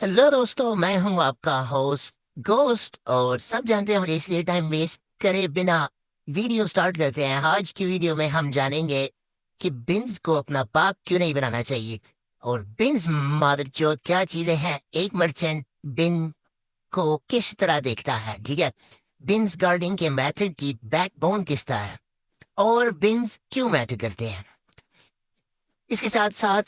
Hello दोस्तों, मैं हूं आपका होस्ट गोस्ट। और सब जानते हैं, और इसलिए टाइम वेस्ट करे बिना वीडियो स्टार्ट करते हैं। आज की वीडियो में हम जानेंगे कि बिन्स को अपना पाप क्यों नहीं बनाना चाहिए, और बिन्स मादरचोद क्या चीजें हैं, एक मर्चेंट बिन को किस तरह देखता है। ठीक है, बिन्स गार्डिंग के मेथड की बैकबोन किस तरह है, और बिन्स क्यों मैटर करते हैं। इसके साथ साथ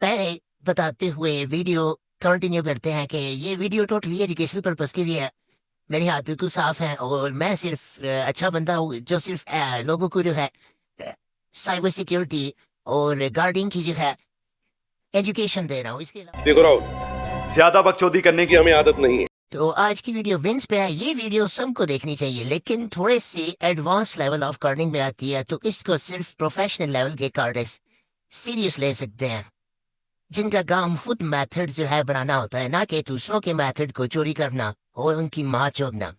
पहले बताते हुए वीडियो कंटिन्यू करते हैं कि ये वीडियो टोटली एजुकेशनल पर्पस के लिए है। मेरे हाथ बिल्कुल साफ हैं, और मैं सिर्फ अच्छा बंदा हूँ जो सिर्फ लोगों को जो है साइबर सिक्योरिटी और गार्डिंग की जो है एजुकेशन दे रहा हूँ। इसके अलावा देखो राहुल, ज्यादा बकचोदी करने की हमें आदत नहीं है। तो आज की वीडियो बिन्स पे है। ये वीडियो सबको देखनी चाहिए, लेकिन थोड़े से एडवांस लेवल ऑफ कार्डिंग में आती है, तो इसको सिर्फ प्रोफेशनल लेवल के कार्डिस्ट सीरियस ले सकते हैं, जिनका काम खुद मेथड जो है बनाना होता है, ना कि दूसरों के मेथड को चोरी करना और उनकी माँ चोदना।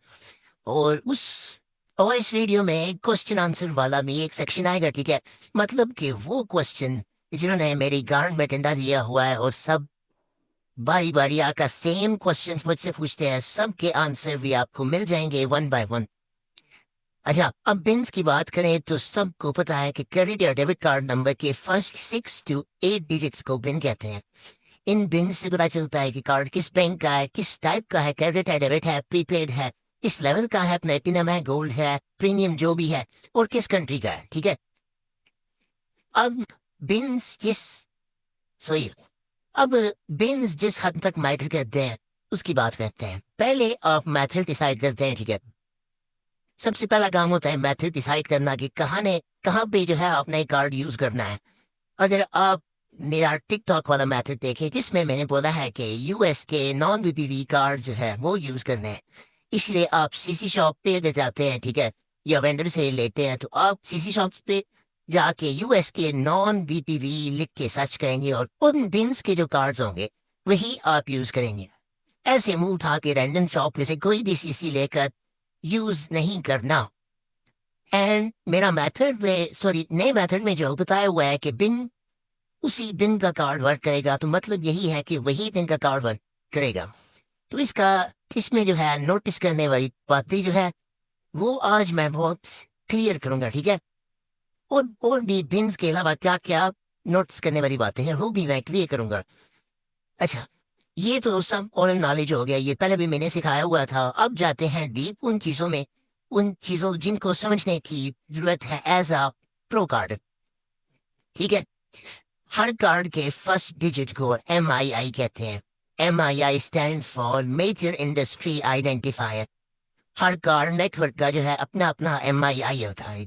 और उस और इस वीडियो में क्वेश्चन आंसर वाला भी एक सेक्शन आएगा। ठीक है, मतलब कि वो क्वेश्चन जिन्होंने मेरी गांड में डंडा दिया हुआ है, और सब बारी बारी आकर सेम क्वेश्चन मुझसे पूछते हैं, सबके आंसर भी आपको मिल जाएंगे वन बाय वन। अच्छा, अब बिन्स की बात करें तो सबको पता है कि क्रेडिट या डेबिट कार्ड नंबर के फर्स्ट 6 to 8 डिजिट्स को बिन कहते हैं। इन बिन से पता चलता है कि कार्ड किस बैंक का है, किस टाइप का है, क्रेडिट है, डेबिट है, प्रीपेड है, किस लेवल का है, प्लेटिनम है, गोल्ड है, प्रीमियम जो भी है, और किस कंट्री का है। ठीक है, अब बिन्स जिस सॉरी अब बिन्स जिस हद तक मैटर करते हैं उसकी बात करते हैं। पहले आप मेथड डिसाइड करते हैं। ठीक है, सबसे पहला काम होता है मेथड डिसाइड करना कि कहाँ पे जो है आपने कार्ड यूज करना है। अगर आप मेरा टिकटॉक वाला मेथड देखें, जिसमें मैंने बोला है कि यूएस के नॉन बीपीवी कार्ड जो है वो यूज करने हैं, इसलिए आप सीसी शॉप पे अगर जाते हैं, ठीक है, या वेंडर से लेते हैं, तो आप सीसी शॉप पे जाके यूएस के नॉन बीपीवी लिख के सर्च करेंगे, और उन बिन्स के जो कार्ड्स होंगे वही आप यूज करेंगे। ऐसे मुंह उठा के रैंडम शॉप में से कोई भी सीसी लेकर यूज नहीं करना। एंड मेरा मेथड में नए मेथड में जो बताया हुआ है कि बिन उसी दिन का कार्ड वर्क करेगा, तो मतलब यही है कि वही दिन का कार्ड वर्क करेगा। तो इसमें जो है नोटिस करने वाली बातें जो है वो आज मैं बहुत क्लियर करूंगा। ठीक है, और भी बिन्स के अलावा क्या क्या नोटिस करने वाली बातें हैं वो भी मैं क्लियर करूंगा। अच्छा, ये तो सब ओरल नॉलेज हो गया, ये पहले भी मैंने सिखाया हुआ था। अब जाते हैं डीप उन चीजों में, उन चीजों जिनको समझने की जरूरत है एज अ प्रो कार्ड। ठीक है, हर कार्ड के फर्स्ट डिजिट को MII कहते हैं। MII stand for major industry identifier. हर कार्ड नेटवर्क का जो है अपना अपना MII होता है,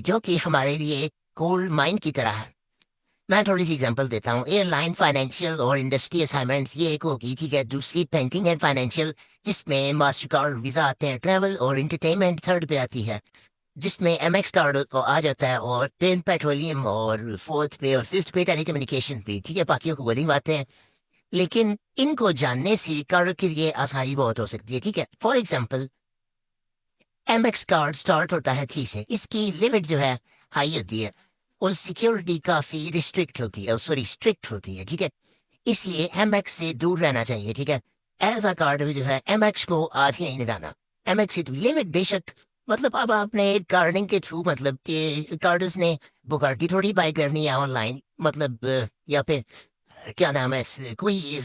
जो कि हमारे लिए गोल्ड माइन की तरह है। मैं थोड़ी सी एग्जांपल देता हूँ। एयरलाइन, फाइनेंशियल और इंडस्ट्री असाइनमेंट्स, ये एक होगी। ठीक है, दूसरी बैंकिंग एंड फाइनेंशियल, जिसमें मास्टर कार्ड, वीजा आते हैं। ट्रैवल और इंटरटेनमेंट थर्ड पे आती है, जिसमें MX कार्ड को आ जाता है। और टेन पेट्रोलियम, और फोर्थ पे और फिफ्थ पे टेलीकम्युनिकेशन पे। ठीक है, बाकियों को बड़ी बातें हैं, लेकिन इनको जानने से कार्ड के लिए आसानी बहुत हो सकती है। ठीक है, for example MX card start होता है 3 से। इसकी लिमिट जो है हाई होती है, और सिक्योरिटी काफी रिस्ट्रिक्ट होती है, स्ट्रिक्ट होती है। ठीक है, इसलिए MX से दूर रहना चाहिए। ठीक है, एज अ कार्ड जो है MX को हाथ ही नहीं लगाना। MX की लिमिट बेशक, मतलब अब आपने कार्डिंग के थ्रू, मतलब कि कार्ड्स ने बुगाटी थोड़ी बाई करनी है ऑनलाइन, मतलब या फिर क्या नाम है कोई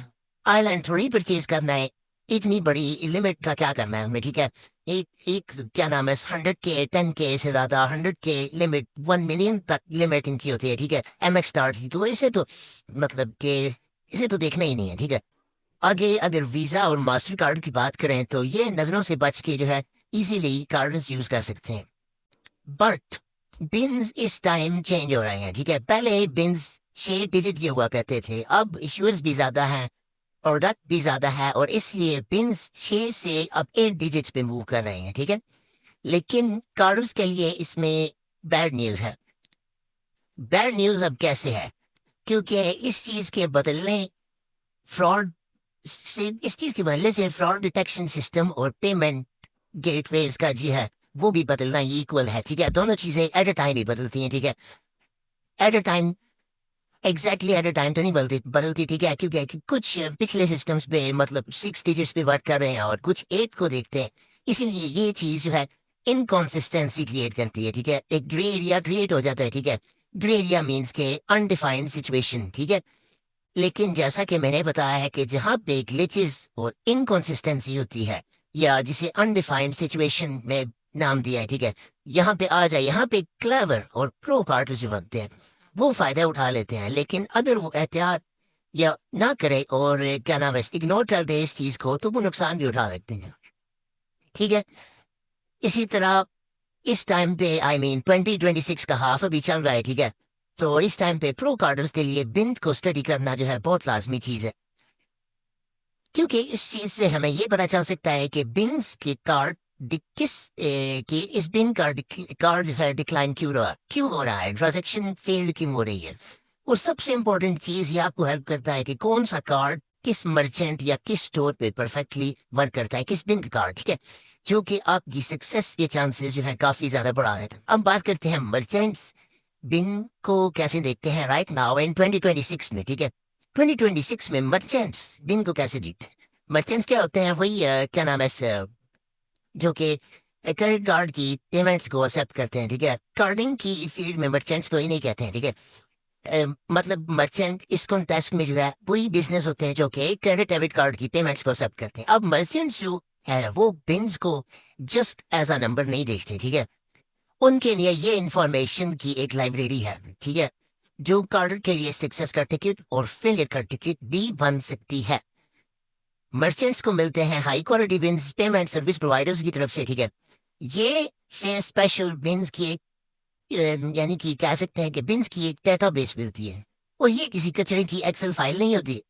आइलैंड थोड़ी परचेज करना है। इतनी बड़ी लिमिट का क्या करना है हमें। ठीक है, एक एक क्या नाम है 100K 10K से ज्यादा 100K लिमिट 1 मिलियन तक लिमिट इनकी होती है। ठीक है, MX स्टार्ट थी, तो इसे तो मतलब कि इसे तो देखना ही नहीं है। ठीक है, आगे अगर वीजा और मास्टर कार्ड की बात करें, तो ये नजरों से बच के जो है इजीली कार्ड यूज कर सकते हैं। बट बिन्स इस टाइम चेंज हो रहे हैं। ठीक है, पहले बिन्स 6 डिजिट के हुआ करते थे, अब इश्यूज भी ज्यादा हैं, प्रोडक्ट भी ज्यादा है, और इसलिए बिन्स 6 से अब 8 डिजिट्स पे मूव कर रहे हैं। ठीक है, लेकिन कार्ड्स के लिए इसमें बैड न्यूज है। बैड न्यूज अब कैसे है, क्योंकि फ्रॉड इस चीज के बदलने से फ्रॉड डिटेक्शन सिस्टम और पेमेंट गेटवेज का जी है वो भी बदलना इक्वल है। ठीक है, दोनों चीजें एट अ टाइम ही बदलती हैं। ठीक है, at a time exactly at a time तो नहीं बदलती ठीक है, क्योंकि कुछ पिछले सिस्टम्स पे मतलब 6 डिजिट्स पे वर्क कर रहे हैं और कुछ 8 को देखते हैं। इसीलिए ये चीज जो है इनकॉन्सिस्टेंसी क्रिएट करती है, ठीक है। एक ग्रे एरिया क्रिएट हो जाता है, ठीक है। ग्रे एरिया मीन्स के अनडिफाइंड सिचुएशन, ठीक है। लेकिन जैसा कि मैंने बताया है कि जहाँ पे ग्लिचेस और इनकॉन्सिस्टेंसी होती है, या जिसे अनडिफाइंड सिचुएशन में नाम दिया है, ठीक है, यहाँ पे आ जाए, यहाँ पे क्लेवर और प्रो कार्टर्स जो बनते हैं वो फायदा उठा लेते हैं। लेकिन अगर वो एहतियात या ना करे और क्या नाम है इग्नोर कर दे इस चीज को, तो वो नुकसान भी उठा सकते हैं, ठीक है। इसी तरह इस टाइम पे आई मीन 2026 का हाफ अभी चल रहा है, ठीक है। तो इस टाइम पे प्रो कार्डर्स के लिए बिंद को स्टडी करना जो है बहुत लाजमी चीज है, क्योंकि इस चीज से हमें ये पता चल सकता है कि बिन्स के कार्ड कि इस बिन कार्ड जो है डिक्लाइन क्यों हो रहा है, ट्रांजेक्शन फेल्ड क्यों हो रही है। और सबसे इम्पोर्टेंट चीज ये आपको हेल्प करता है कि कौन सा कार्ड किस मर्चेंट या किस स्टोर पे परफेक्टली वर्क करता है, किस बिन का कार्ड, ठीक है, जो कि आपकी सक्सेस के चांसेस जो है काफी ज्यादा बढ़ा देता है। अब बात करते हैं मर्चेंट्स बिन को कैसे देखते हैं राइट नाउ इन 2026 में, ठीक है। 2026 में मर्चेंट्स बिन को कैसे देखते हैं। मर्चेंट्स क्या होते हैं, वही क्या नाम है जो कि क्रेडिट कार्ड की पेमेंट्स को एक्सेप्ट करते हैं, ठीक है। कार्डिंग की फील्ड में मर्चेंट्स को ही नहीं कहते हैं, ठीक है। मतलब मर्चेंट इस कॉन्टेक्स्ट में जो है वही बिजनेस होते हैं जो कि क्रेडिट डेबिट कार्ड की पेमेंट्स को एक्सेप्ट करते हैं। अब मर्चेंट्स जो है वो बिन्स को जस्ट एज अ नंबर नहीं देखते, ठीक है। उनके लिए ये इंफॉर्मेशन की एक लाइब्रेरी है, ठीक है, जो कार्ड के लिए सक्सेस का टिकट और फेलियर का टिकट भी बन सकती है। मर्चेंट्स को मिलते हैं high quality beans payment service providers की तरफ से, ठीक है। ये स्पेशल बिन्स की एक यानी कि कह सकते हैं कि बिन्स की एक डेटाबेस मिलती है, और ये किसी कचरे की एक्सेल फाइल नहीं होती।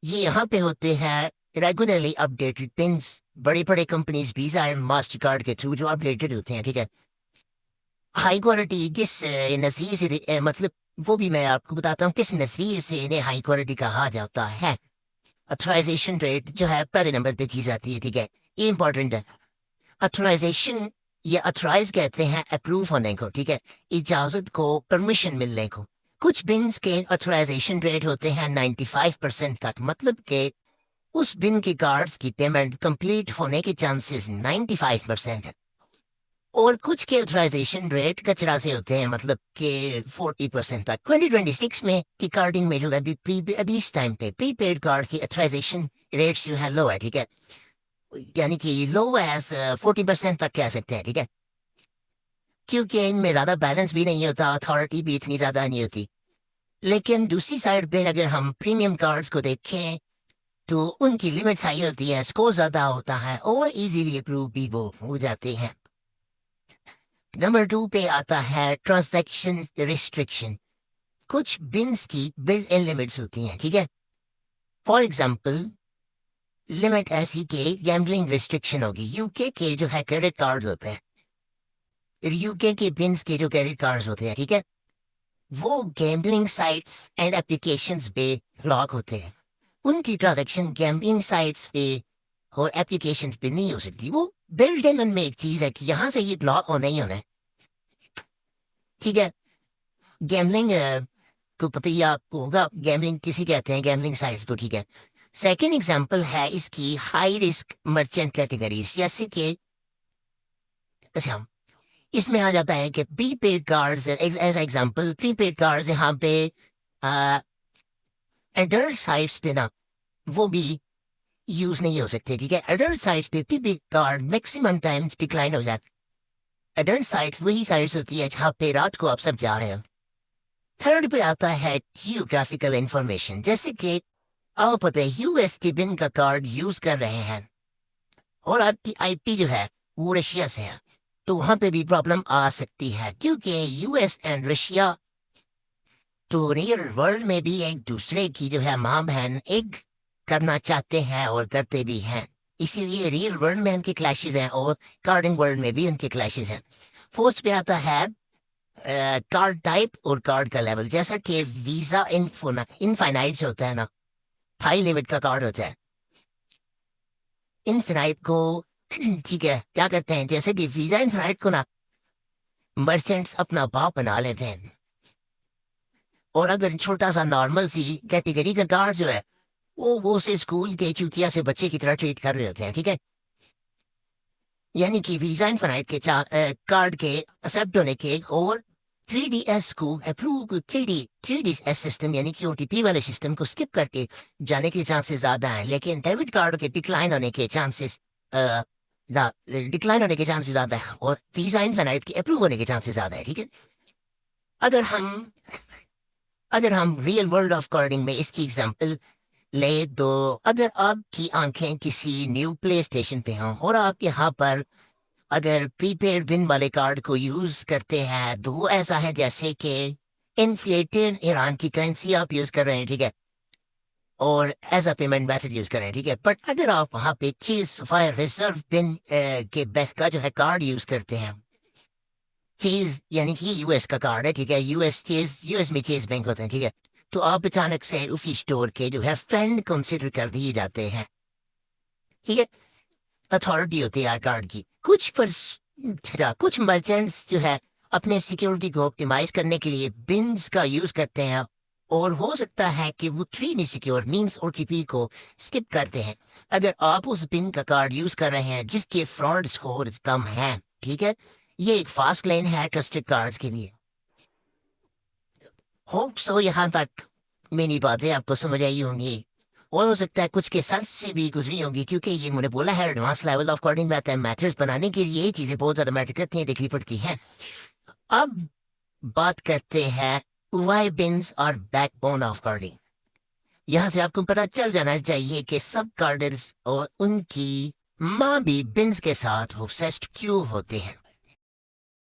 ये यहाँ पे होते हैं रेगुलरली अपडेटेड बिन्स, बड़े बड़े companies visa and master card के थ्रू जो अपडेटेड होते हैं, ठीक है। हाई क्वालिटी किस नजरिए से मतलब वो भी मैं आपको बताता हूँ किस नजरिए से इन्हें हाई क्वालिटी कहा जाता है। ऑथराइजेशन रेट जो है पहले नंबर पे चीज आती है, ठीक है, ये इंपॉर्टेंट है। ऑथराइजेशन या ऑथराइज कहते हैं अप्रूव होने को, ठीक है, इजाजत को, परमिशन मिलने को। कुछ बिन्स के ऑथराइजेशन रेट होते हैं 95% तक, मतलब के उस बिन के कार्ड्स की पेमेंट कंप्लीट होने के चांसेस 95% है। और कुछ के ऑथराइजेशन रेट कचरा से होते हैं, मतलब के 40% तक। 2026 में की कार्डिंग में जो है अभी इस टाइम पे प्रीपेड कार्ड की ऑथराइजेशन रेट्स जो है लो है, ठीक है, यानी कि लो एज 40% तक कह सकते हैं, ठीक है, क्योंकि इनमें ज्यादा बैलेंस भी नहीं होता, अथॉरिटी भी इतनी ज्यादा नहीं होती। लेकिन दूसरी साइड पे अगर हम प्रीमियम कार्ड्स को देखें तो उनकी लिमिट हाई होती है, स्कोर ज्यादा होता है और इजीली अप्रूव भी वो हो जाते हैं। नंबर 2 पे आता है ट्रांजैक्शन रिस्ट्रिक्शन। कुछ बिन्स की बिल्ट इन लिमिट्स होती हैं, ठीक है। फॉर एग्जाम्पल लिमिट ऐसी के गैम्बलिंग रिस्ट्रिक्शन होगी। यूके के जो है क्रेडिट कार्ड होते हैं, यूके के बिन्स के जो क्रेडिट कार्ड होते हैं, ठीक है, वो गैम्बलिंग साइट्स एंड एप्लीकेशंस पे लॉक होते हैं। उनकी ट्रांजैक्शन गैम्बलिंग साइट्स पे और एप्लीकेशंस पे नहीं हो सकती। वो बिल्ट इन उनमें एक चीज है कि यहाँ से ये ब्लॉक हो नहीं होना, ठीक है। गैम्बलिंग तो पता ही आपको होगा, गैम्बलिंग किसी कहते हैं, गैम्बलिंग साइट्स को, ठीक है। सेकेंड एग्जाम्पल है इसकी हाई रिस्क मर्चेंट कैटेगरीज, जैसे कि अच्छा इसमें आ जाता है कि prepaid cards as example. Prepaid cards यहाँ पे एडल्ट साइट्स पे ना वो भी यूज नहीं हो सकते, ठीक है। एडल्ट साइट्स पे prepaid card maximum times decline हो जाते। एडल्ट साइट्स वही साइट्स होती है जहाँ पे रात को आप सब जा रहे हो। थर्ड पे आता है जियोग्राफिकल इंफॉर्मेशन, जैसे कि आप पता है यूएस के बिन का कार्ड यूज कर रहे हैं और आपकी आईपी जो है वो रशिया से है, तो वहां पे भी प्रॉब्लम आ सकती है, क्योंकि यूएस एंड रशिया तो रियल वर्ल्ड में भी एक दूसरे की जो है माँ बहन एक करना चाहते हैं और करते भी हैं। इसीलिए रियल वर्ल्ड में उनके क्लैशेस हैं और कार्डिंग वर्ल्ड में भी उनके क्लैशेस हैं। फोर्थ पे आता है कार्ड टाइप और कार्ड का लेवल, जैसा कि वीजा इनफाइनाइट होता है ना, हाई लिमिट का कार्ड होता है। इनफाइनाइट को ठीक है क्या करते हैं, जैसे कि वीजा इनफाइनाइट को ना मर्चेंट्स अपना भाव बना लेते हैं और अगर छोटा सा नॉर्मल सी कैटेगरी का कार्ड जो है वो उसे स्कूल के चूतिया से बच्चे की तरह ट्रीट कर रहे होते हैं, ठीक है। यानी कि वीजा इनफाइनाइट के कार्ड के एक्सेप्ट होने के और 3DS को अप्रूव 3DS सिस्टम यानी कि OTP वाले सिस्टम को स्किप करके जाने के चांसेस ज्यादा हैं, लेकिन डेबिट कार्ड के डिक्लाइन होने के चांसेस ज्यादा है और वीजा इनफाइनाइट के अप्रूव होने के चांसेस ज्यादा है, ठीक है। अगर हम अगर हम रियल वर्ल्ड ऑफ कार्डिंग में इसकी एग्जांपल ले तो अगर आपकी आंखें किसी न्यू प्ले स्टेशन पे हों और आप यहाँ पर अगर प्रीपेड बिन वाले कार्ड को यूज करते हैं तो वो ऐसा है जैसे कि इन्फ्लेटेड ईरान की करेंसी आप यूज कर रहे हैं, ठीक है, और as a payment method use कर रहे हैं, ठीक है। बट अगर आप वहाँ पे चीज फायर रिजर्व बिन के बैंक का जो है कार्ड यूज करते हैं, चीज यानी कि यूएस का कार्ड है, ठीक है, यूएस में चीज बैंक होते हैं, ठीक है, तो आप अचानक से उसी स्टोर के जो है फ्रेंड कंसिडर कर दिए जाते हैं, ठीक है। अथॉरिटी होती है कार्ड की। कुछ मर्चेंट्स जो है अपने सिक्योरिटी को ऑप्टिमाइज करने के लिए बिन्स का यूज करते हैं और हो सकता है कि वो 3D सिक्योर मींस OTP को स्किप करते हैं। अगर आप उस बिन का कार्ड यूज कर रहे हैं जिसके फ्रॉड स्कोर कम है, ठीक है, ये एक फास्ट लाइन है ट्रस्टेड कार्ड्स के लिए। होप सो यहाँ तक मेरी बातें आपको समझ आई होंगी और हो सकता है कुछ के साथ से भी गुजरी होंगी, क्योंकि ये मैंने बोला है एडवांस लेवल ऑफ कोडिंग में आता है। मैथड्स बनाने के लिए ये चीजें बहुत ज्यादा मैटर करती हैं, देखनी पड़ती हैं। अब बात करते हैं why beans are backbone of coding. यहाँ से आपको पता चल जाना चाहिए कि सब कार्डर्स और उनकी माँ भी बिन्स के साथ ऑब्सेस्ड क्यों होते हैं।